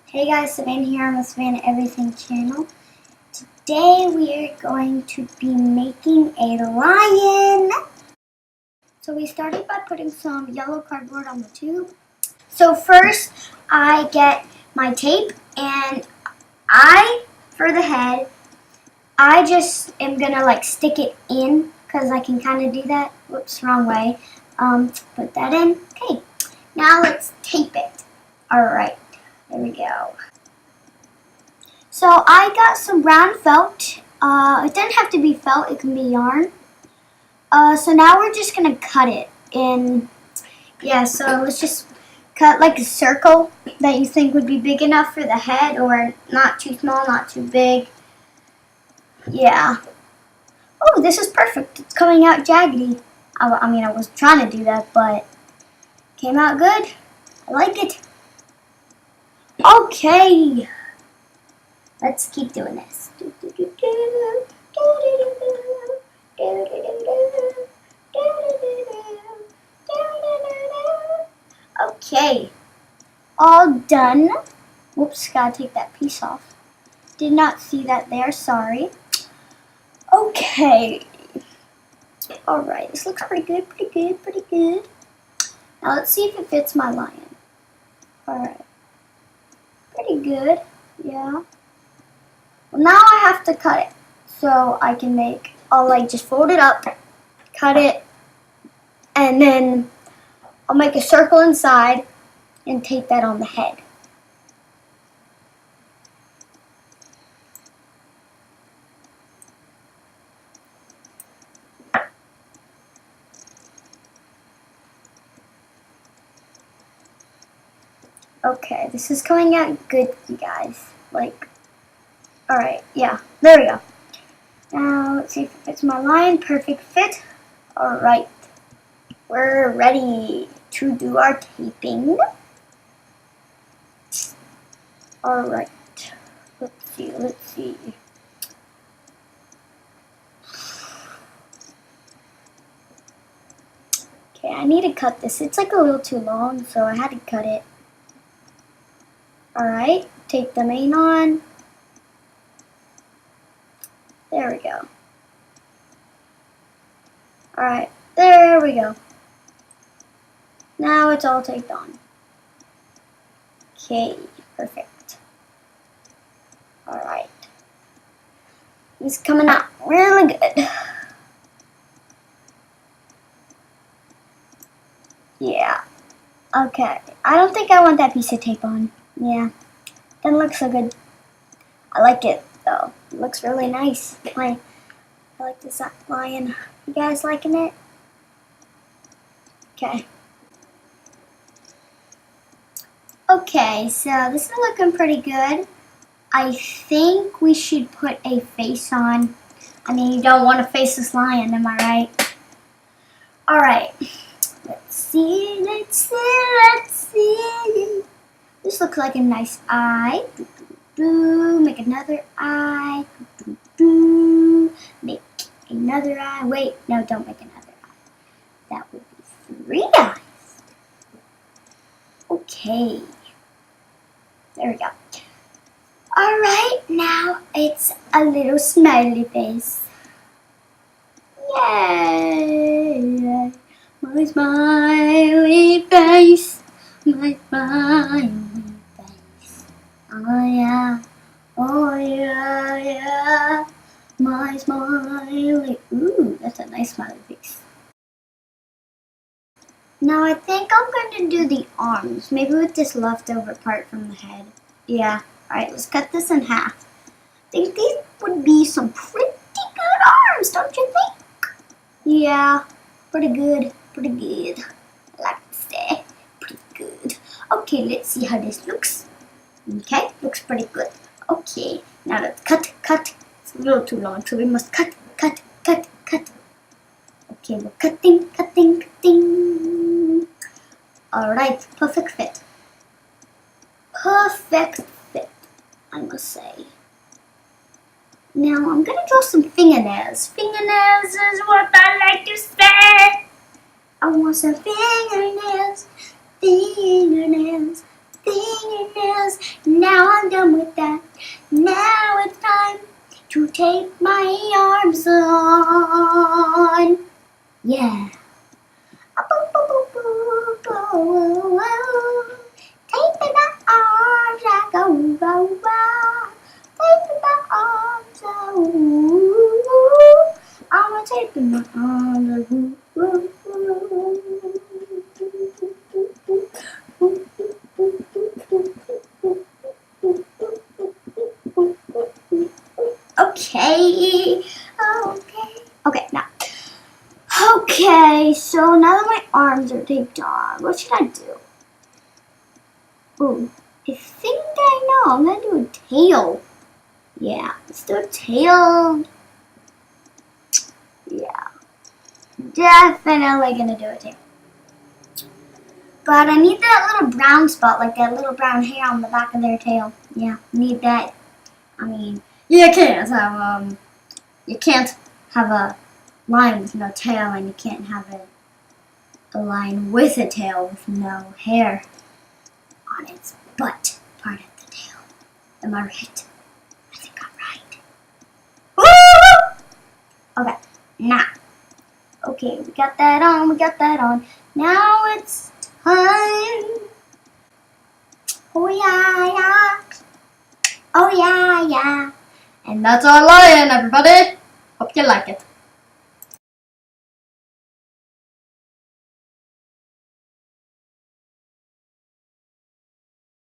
Hey guys, Savannah here on the Savannah Everything channel. Today we are going to be making a lion. So we started by putting some yellow cardboard on the tube. So first I get my tape and for the head, I just am gonna like stick it in because I can kind of do that. Whoops, wrong way. Put that in. Okay, now let's tape it. Alright, there we go. So I got some brown felt. It doesn't have to be felt, it can be yarn. So now we're just going to cut it in. Yeah, so let's just cut like a circle that you think would be big enough for the head, or not too small, not too big. Yeah. Oh, this is perfect. It's coming out jaggedy. I mean, I was trying to do that, but came out good. I like it. Okay. Let's keep doing this. Okay, all done. Whoops, gotta take that piece off. Did not see that there, sorry. Okay. Alright, this looks pretty good, pretty good, pretty good. Now let's see if it fits my lion. Alright. Pretty good, yeah. Well, now I have to cut it, so I can I'll like just fold it up, cut it, and then I'll make a circle inside and tape that on the head. Okay, this is coming out good, you guys. Alright, yeah, there we go. Now, let's see if it fits my line. Perfect fit. Alright, we're ready to do our taping. Alright, let's see. Okay, I need to cut this. It's like a little too long, so I had to cut it. Alright, take the mane on. There we go. Alright, there we go. Now it's all taped on. Okay, perfect. Alright. It's coming out really good. Yeah. Okay. I don't think I want that piece of tape on. Yeah. Doesn't look so good. I like it though. It looks really nice. I like this lion. You guys liking it? Okay. Okay, so this is looking pretty good. I think we should put a face on. I mean, you don't want a faceless lion, am I right? Alright. Let's see. This looks like a nice eye. Make another eye. Make another eye. Wait, no, don't make another eye. That would be 3 eyes. Okay. There we go. Alright, now it's a little smiley face. Yay! My smiley face. My smiley face. Oh yeah. Oh yeah, yeah. My smiley. Ooh, that's a nice smiley face. Now I think I'm going to do the arms. Maybe with this leftover part from the head. Yeah. Alright, let's cut this in half. I think these would be some pretty good arms, don't you think? Yeah, pretty good, pretty good. I like to say, pretty good. Okay, let's see how this looks. Okay, looks pretty good. Okay, now let's cut. It's a little too long, so we must cut. Okay, we're cutting. Alright, perfect fit. Perfect fit, I must say. Now I'm gonna draw some fingernails. Fingernails is what I like to say. I want some fingernails. Now Okay. Okay, now. Okay, so now that my arms are taped on, what should I do? Ooh, I think I know. I'm gonna do a tail. Yeah, let's do a tail. Yeah, definitely gonna do a tail. But I need that little brown spot, like that little brown hair on the back of their tail. Yeah, need that. I mean, you can't have a lion with no tail, and you can't have a lion with a tail with no hair on its butt part of the tail. Am I right? I think I'm right. Woo! Okay, now. Okay, we got that on. Now it's time. Oh yeah. Oh yeah. And that's our lion, everybody. Hope you like it.